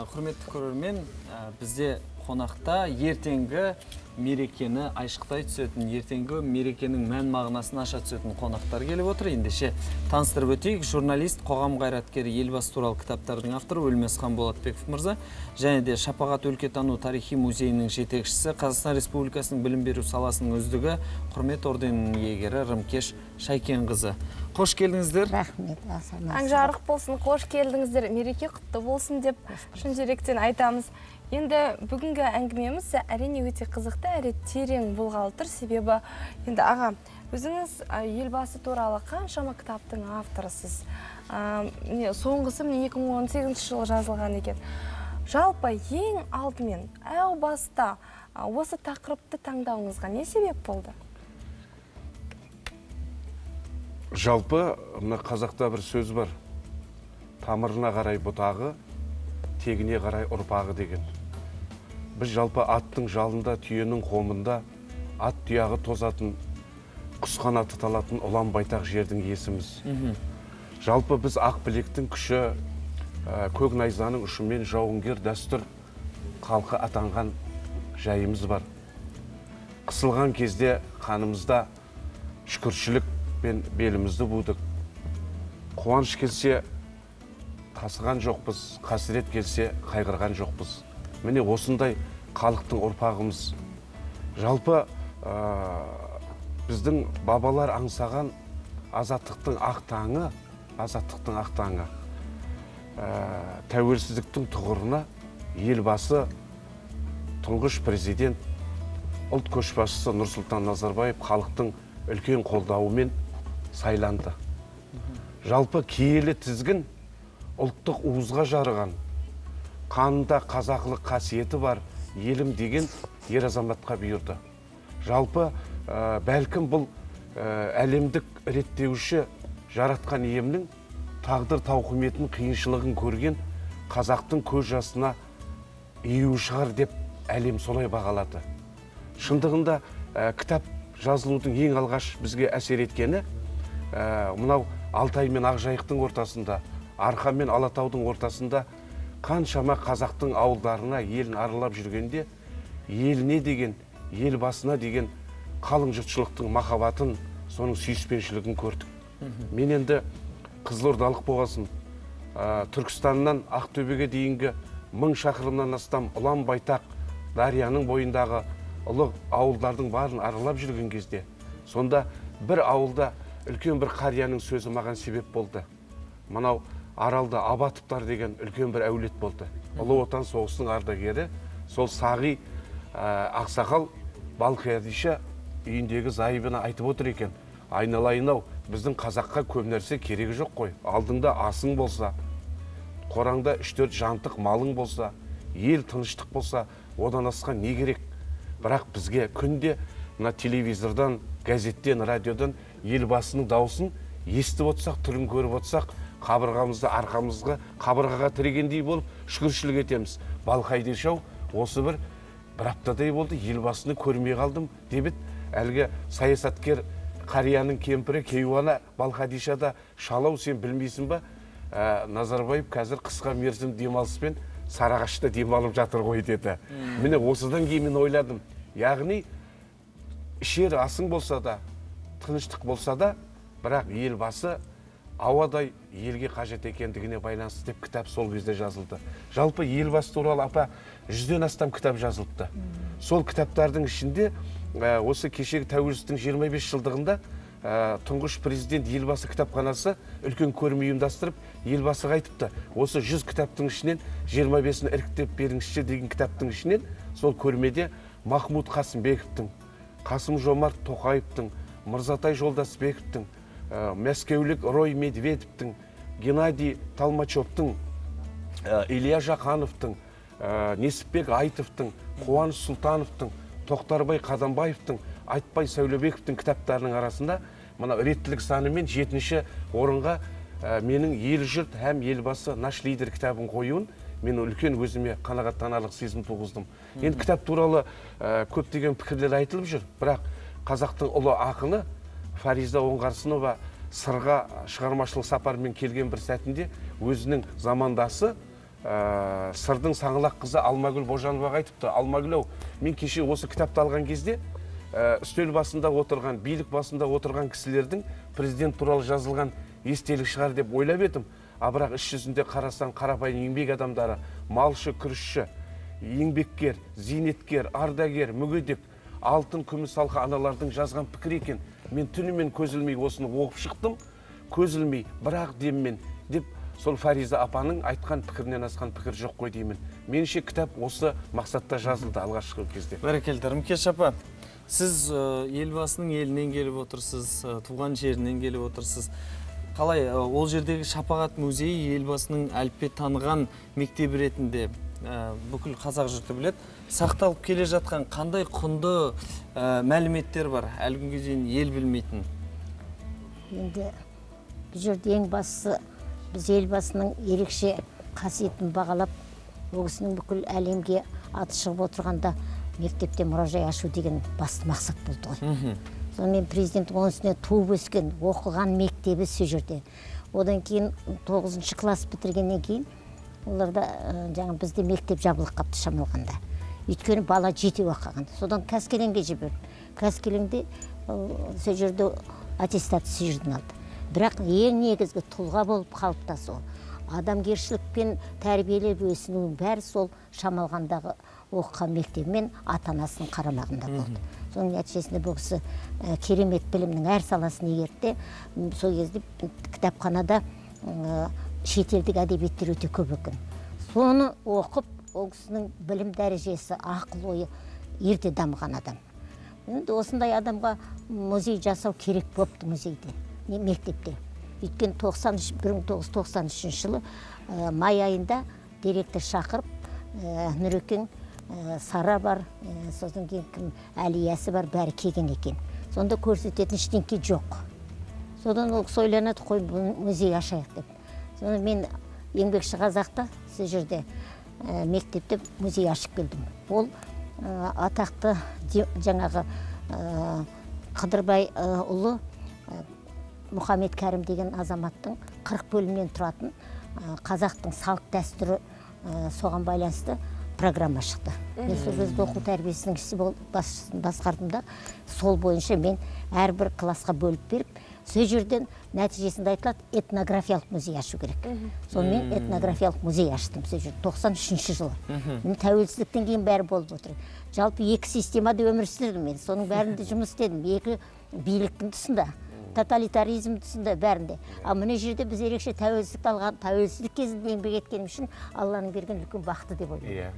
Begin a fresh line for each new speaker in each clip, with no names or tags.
Құрметті көрермен, бізде қонақта ертеңгі мерекені айшықтай түсетін, ертеңгі мерекенің мән мағынасын аша түсетін қонақтар келіп отыр. Ендеше таныстырып өтейік, журналист, қоғам қайраткері, елбасы туралы кітаптардың авторы Өлмесхан Болатбеков мырза, және де Шапағат өлкетану тарихи музейінің жетекшісі, Қазақстан Республикасының білім беру саласының үздігі, құрмет орденінің иегері Рымкеш Шайкенқызы. Қош келдіңіздер.
Рахмет.
Аң жарық болсын, қош келдіңіздер. Мереке құтты болсын деп шын жүректен айтамыз. Енді бүгінгі әңгімеміз әрине өте қызықты, әрі терең болғалы тұр. Себебі енді аға, өзіңіз елбасы туралы қаншама кітаптың авторысыз. Соңғысы 2018 жылы жазылған екен. Жалпы ең алдымен әу баста осы тақырыпты таңдауыңызға не себеп болды?
Жалпы, мына қазақта бір сөз бар. Тамырына қарай бұтағы, тегіне қарай ұрпағы деген. Біз жалпы аттың жалында, түйенің қомында, ат тұяғы тозатын, құс қанаты талатын ұлан байтақ жердің иесіміз. Жалпы біз ақ білектің күші, көк найзаның ұшымен жауынгер дәстүр халқы атанған жайымыз бар. Қысылған кезде қанымызда шүкіршілік пен белімізді будық. Қуаныш келсе тасыған жоқпыз, қасірет келсе қайғырған жоқпыз. Міне осындай халықтың ұрпағымыз. Жалпы біздің бабалар аңсаған азаттықтың ақ таңы, тәуелсіздіктің тұғырына елбасы, тұңғыш президент, ұлт көшбасшысы Нұрсұлтан Назарбаев халықтың үлкен қолдауымен сайланды. Жалпы киелі тізгін ұлттық уызға жарыған, қанында қазақылық қасиеті бар елім деген ер азаматқа бұйырды. Жалпы бәлкім бұл әлемдік реттеуші жаратқан иемнің тағдыр тауқыметін, қиыншылығын көрген қазақтың көз жасына июі шығар деп әлем солай бағалады. Шындығында кітап жазылудың ең алғаш бізге әсер еткені мынау Алтай мен Ақжайықтың ортасында, Арқа мен Алатаудың ортасында қаншама қазақтың ауылдарына елін аралап жүргенде еліне деген, ел басына деген қалың жұртшылықтың махаббатын, соның сүйіспеншілігін көрдік. Мен енді қызылордалық болғасын, Түркістаннан Ақтөбеге дейінгі 1000 шақырымнан астам ұлан байтақ дарияның бойындағы ұлы ауылдардың барын аралап жүрген кезде, сонда бір ауылда үлкен бір қарияның сөзі маған себеп болды. Мынау Аралда Абатовтар деген үлкен бір әулет болды. Ұлы Отан соғысының ардагері, сол Сағи ақсақал Балқиядиша үйіндегі зайыбына айтып отыр екен. Айналайын-ау, біздің қазаққа көп нәрсе керегі жоқ қой. Алдыңда асың болса, қораңда 3-4 жантық малың болса, ел тыныштық болса, одан асқан не керек? Бірақ бізге күнде мына телевизордан, газеттен, радиодан елбасының даусын естіп отсақ, түрін көріп отсақ, қабырғамызды арқамызға қабырғаға тірегендей болып шүкіршілік етеміз. Балқайдишау осы бір аптадай болды, елбасыны көрмей қалдым деп әлгі саясаткер қарияның кемпірі Кейуана Балқадишада шалау, сен білмейсің ба? Назарбаев қазір қысқа мерзім демалыспен Сарыағашта демалып жатыр ғой деді. Міне осыдан кейін мен ойладым. Яғни ішер асың болса да, тыныштық болса да, бірақ елбасы ауадай елге қажет екендігіне байланысты деп кітап сол кезде жазылды. Жалпы елбасы туралы 100-ден астам кітап жазылыпты. Сол кітаптардың ішінде осы кешегі тәуелсіздіктің 25 жылдығында тұңғыш президент елбасы кітапханасы үлкен көрме ұйымдастырып, елбасыға айтыпты. Осы 100 кітаптың ішінен 25-ін іріктеп беріңізші деген кітаптың ішінен сол көрмеде Махмуд Қасымбековтың, Қасым Жомарт Тоқаевтың, Мырзатай Жолдасбековтың, мәскеулік Рой Медведевтің, Геннадий Толмачевтың, Илья Жақановтың, Несіпбек Айтовтың, Қуаныш Сұлтановтың, Тоқтарбай Қадамбаевтың, Айтбай Сәулебековтың кітаптарының арасында мына реттілік санымен 7-ші орынға менің ел жұрт һәм елбасы наш лидер кітабын қоюын мен үлкен өзіме қанағаттанарлық сезім туғыздым. Енді кітап туралы көптеген пікірлер айтылып жүр, бірақ қазақтың ұлы ақыны Фариза Оңғарсынова сырға шығармашылық сапармен келген бір сәтінде өзінің замандасы сырдың саңылақ қызы Алмагүл Божановаға айтыпты: Алмагүл, мен кеше осы кітапты алған кезде үстел басында отырған, билік басында отырған кісілердің президент туралы жазылған естелік шығар деп ойлап едім. Бірақ іс жүзінде қарасаң, қарапайым еңбек адамдары, малшы, күрішші, еңбеккер, зейнеткер, ардагер, мүгедек, алтын, күміс алқа аналардың жазған пікір екен. Мен түнімен көз ілмей осыны оқып шықтым, көз ілмей, бірақ деммен деп, сол Фариза апаның айтқан пікірінен асқан пікір жоқ қой деймін. Меніңше кітап осы мақсатта жазылды алғашқы кезде.
Бәрекелді. Рымкеш апа, сіз елбасының елінен келіп отырсыз, туған жерінен келіп отырсыз. Қалай, ол жердегі Шапағат музейі елбасының әліппе таныған мектебі ретінде бүкіл қазақ жұрты білет. Сақталып келе жатқан қандай құнды мәліметтер бар, әлі күнге дейін ел білмейтін?
Енді бұл жерде ең бастысы біз елбасының ерекше қасиетін бағалап, ол кісінің бүкіл әлемге аты шығып отырғанда мектепте мұражай ашу деген басты мақсат болды ғой. Сонымен президенттің оның үстіне туып өскен, оқыған мектебі сол жерде. Одан кейін 9-шы класс бітіргеннен кейін оларда жаңа бізде мектеп жабылып қапты шамалғанда. Өйткені бала жете оқыған. Содан Қаскелеңге жіберді. Қаскелеңде сол жерде аттестат сол жерден алды. Бірақ ең негізгі тұлға болып қалыптасу, адамгершілік пен тәрбиелеп өсінудің бәрі сол шамалғандағы оқыған мектебімен ата-анасының қарамағында болды. Соның нәтижесінде бұл кісі керемет білімнің әр саласын игерді. Сол кезде кітапханада шетелдік әдебиеттер өте көп екен. Соны оқып, ол кісінің білім дәрежесі, ақыл ойы ерте дамыған адам. Енді осындай адамға музей жасау керек болыпты музейде, мектепте. Өйткені 1993 жылы май айында директор шақырып, Нұрекең, Сара бар, сосын кейін Әлиясы бар, бәрі келген екен. Сонда көрсететін ештеңке жоқ. Содан ол ойланады, қой музей ашайық деп. Содан мен еңбекші қазақта сол жерде мектепте музей ашып келдім. Ол атақты жаңағы Қыдырбай ұлы Мұхаммед Кәрім деген азаматтың 40 бөлімнен тұратын қазақтың салт дәстүрі соған байланысты программа шықты. Мен сол кезде оқу тәрбиесінің ісі басқардым да, сол бойынша мен әрбір классқа бөліп беріп, сол жерден нәтижесінде айтылады, этнографиялық музей ашу керек. Сонымен этнографиялық музей аштым сол жерде 93 жылы. Мен тәуелсіздіктен кейін бәрі болып отыр. Жалпы екі системада өмір сүрдім мен. Соның бәрінде жұмыс істедім. Екі биліктің тұсында, тоталитаризм тұсында бәрінде. Ал мына жерде біз ерекше тәуелсіздік алған, тәуелсіздік кезінде еңбек еткенім үшін Алланың берген үлкен бақыты деп ойлаймын.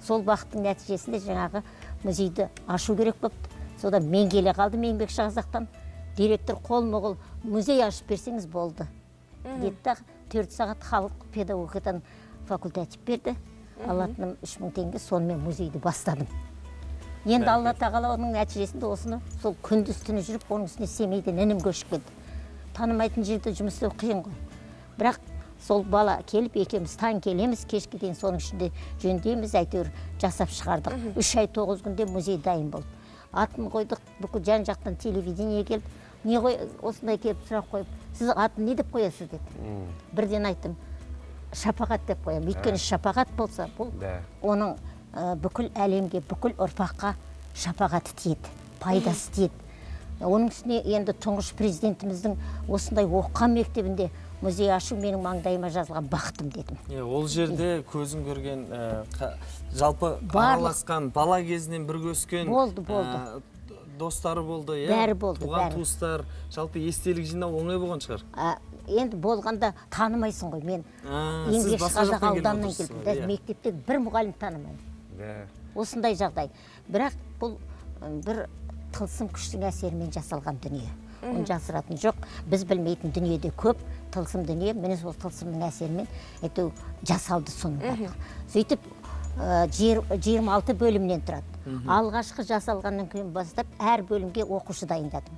Сол бақыттың нәтижесінде жаңағы музейді ашу керек болыпты. Содан мен келе қалдым еңбекші қазақтан. Директор қолма-қол музей ашып берсеңіз болды. Деді, 4 сағат халық педагогикадан факультатив берді. Алатыным 3000 теңге, сонымен музейді бастадым. Енді Алла тағала оның нәтижесінде осыны сол күндіз түні жүріп, оның үстіне Семейден інім көшіп келді. Танымайтын жерде жұмыс істеу қиын ғой. Бірақ сол бала келіп, екеуміз таң келеміз, кешке дейін соның ішінде жөндейміз, әйтеуір жасап шығардық. 3 ай 9 күнде музей дайын болды. Атын қойдық, бүкіл жан жақтан телевидение келді. Не ғой осындай келіп сұрақ қойып, сіз атын не деп қоясыз деді. Бірден айттым, Шапағат деп қоямын. Өйткені Шапағат болса, бұл оның бүкіл әлемге, бүкіл ұрпаққа шапағаты тиеді, пайдасы тиеді. Оның үстіне енді тұңғыш президентіміздің осындай оқыған мектебінде музей ашу менің маңдайыма жазылған бақытым дедім.
Ол жерде көзін көрген, жалпы араласқан, бала кезінен бірге өскен достары болды,
бәрі болды.
Туған туыстар, жалпы естелік жинау оңай болған шығар.
Енді болғанда танымайсың ғой, мен еңбекші қазақ ауданынан келдім. Мектепте бір мұғалім танымаймын. Осындай жағдай. Бірақ бұл бір тылсым күштің әсерімен жасалған дүние. Оны жасыратын жоқ. Біз білмейтін дүниеде көп тылсым дүние. Міне сол тылсымның әсерімен жасалды соның барлығы. Сөйтіп 26 бөлімнен тұрады. Алғашқы жасалғаннан кейін бастап әр бөлімге оқушы дайындадым.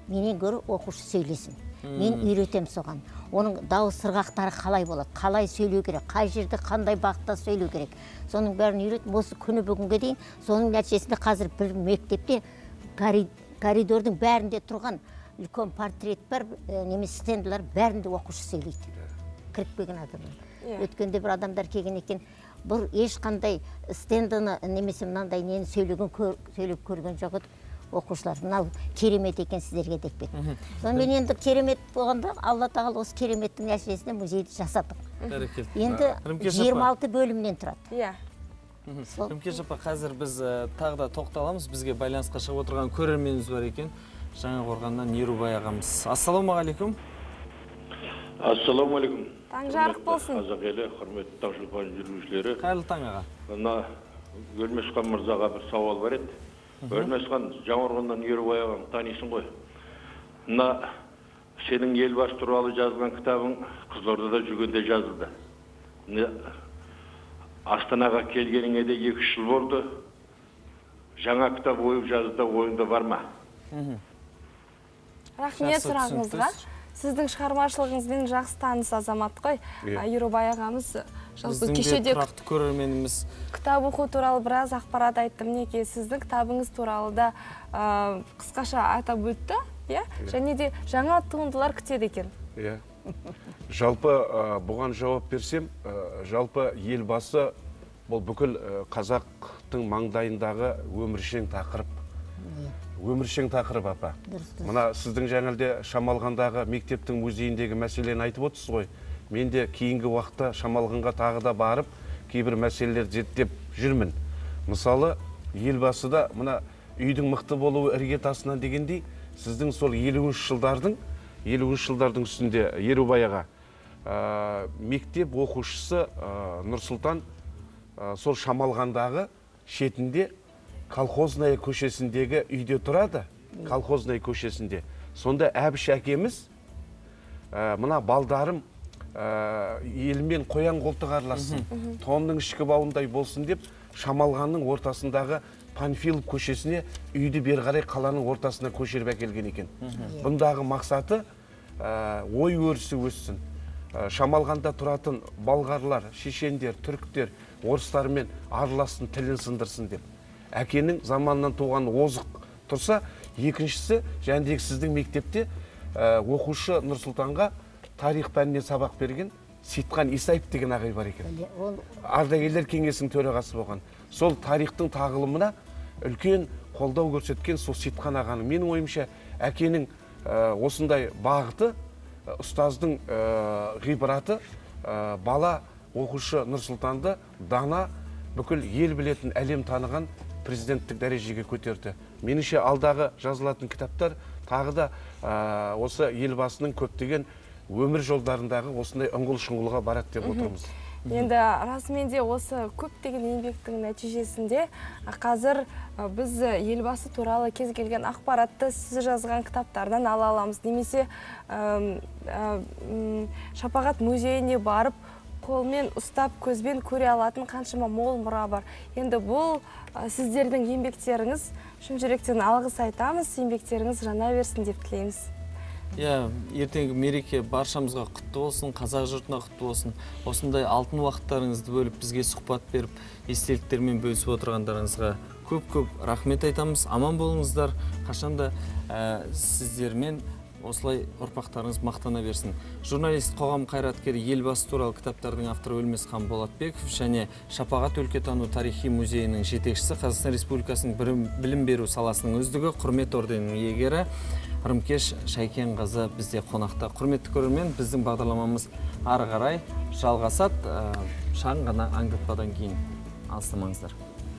Менен гөрі оқушы сөйлесін. Мен үйретем соған. Оның дауыс сырғақтары қалай болады, қалай сөйлеу керек, қай жерде қандай бағытта сөйлеу керек. Соның бәрін үйретіп, осы күні бүгінге дейін, соның нәтижесінде қазір бір мектепте коридордың бәрінде тұрған үлкен портрет бар, немесе стенділер бәрінде оқушы сөйлейді. Кіріп келген адамдар. Өткенде бір адамдар келген екен, бір ешқандай стендіні немесе мынандай нені сөйлеп көрген жоқ еді. Оқушылар, мынау керемет екен сіздерге деп кетті. Сонымен енді керемет болғанда, Алла тағала осы кереметтің нәтижесінде музейді жасадық. Енді 26 бөлімнен тұрады.
Иә.
Рымкеш апа, қазір біз тағы да тоқталамыз. Бізге байланысқа шығып отырған көрерменіміз бар екен. Жаңақорғаннан Ерубай ағамыз. Ассалаумағалейкум.
Ассалаумағалейкум.
Таң жарық болсын.
Қазақ елі, құрметті Таушылпан жүргізушілері.
Қайырлы таң аға.
Мына Өлмесхан мырзаға бір сауал бар еді. Өлмесхан, Жаңақорғаннан Ерубай ағам танисың ғой. Мына сенің елбасы туралы жазған кітабың Қызылордада жүргенде жазылды. Астанаға келгеніңе де 2 жыл болды. Жаңа кітап ойып жазуда ойында бар ма?
Рахмет сұрағыңызға. Сіздің шығармашылығыңызбен жақсы таныс азамат қой. Ерубай ағамыз
кешеде тұрақты көрерменіміз.
Кітап оқу туралы біраз ақпарат айтты. Мінекей сіздің кітабыңыз туралы да қысқаша атап өтті, және де жаңа туындылар күтеді екен.
Жалпы бұған жауап берсем, жалпы елбасы бұл бүкіл қазақтың маңдайындағы өміршең тақырып. Өміршең тақырып, апа. Мына сіздің жаңалде Шамалғандағы мектептің музейіндегі мәселені айтып отырсыз ғой. Мен де кейінгі уақытта Шамалғанға тағы да барып, кейбір мәселелерді зерттеп жүрмін. Мысалы, елбасы да мына үйдің мықты болуы іргетасынан дегендей, сіздің сол 50-ші жылдардың үстінде Ерубай аға мектеп оқушысы Нұрсұлтан сол Шамалғандағы шетінде Колхозная көшесіндегі үйде тұрады, Колхозная көшесінде. Сонда Әбіш әкеміз, мына балдарым елмен қоян қолтық аралассын, тонның ішкі бауындай болсын деп, Шамалғанның ортасындағы Панфилов көшесіне үйді бер қарай қаланың ортасына көшіріп әкелген екен. Бұндағы мақсаты ой өрісі өссін. Шамалғанда тұратын балғарлар, шешендер, түріктер, орыстармен араласын, тілін сындырсын деп. Әкенің заманынан туған озық тұрса, екіншісі, жәндегі сіздің мектепте оқушы Нұрсұлтанға тарих пәнінен сабақ берген Сейтқан Исаев деген ағай бар екен. Ардагерлер кеңесінің төрағасы болған. Сол тарихтың тағылымына үлкен қолдау көрсеткен сол Сейтқан ағаның. Менің ойымша, әкенің осындай бағыты, ұстаздың ғибраты, бала оқушы Нұрсұлтанды дана, бүкіл ел білетін, әлем таныған президенттік дәрежеге көтерді. Меніңше алдағы жазылатын кітаптар тағы да осы елбасының көптеген өмір жолдарындағы осындай ұңғыл-шұңғылға барады деп отырмыз.
Енді расымен де осы көптеген еңбектің нәтижесінде қазір біз елбасы туралы кез келген ақпаратты сіз жазған кітаптардан ала аламыз. Немесе Шапағат музейіне барып, қолмен ұстап, көзбен көре алатын қаншама мол мұра бар. Енді бұл сіздердің еңбектеріңіз, шын жүректен алғыс айтамыз, еңбектеріңіз жана берсін деп тілейміз.
Ертеңгі мереке баршамызға құтты болсын, қазақ жұртына құтты болсын. Осындай алтын уақыттарыңызды бөліп, бізге сұхбат беріп, естеліктермен бөлісіп отырғандарыңызға көп-көп рахмет айтамыз. Аман болыңыздар, қашанда сіздермен осылай ұрпақтарыңыз мақтана берсін. Журналист, қоғам қайраткері, елбасы туралы кітаптардың авторы Өлмесхан Болатбеков және Шапағат өлкетану тарихи музейінің жетекшісі, Қазақстан Республикасының білім беру саласының үздігі, құрмет орденінің иегері Рымкеш Шайкенқызы бізде қонақта. Құрметті көрермен, біздің бағдарламамыз ары қарай жалғасады. Шағын ғана аңдатпадан кейін алыстамаңыздар.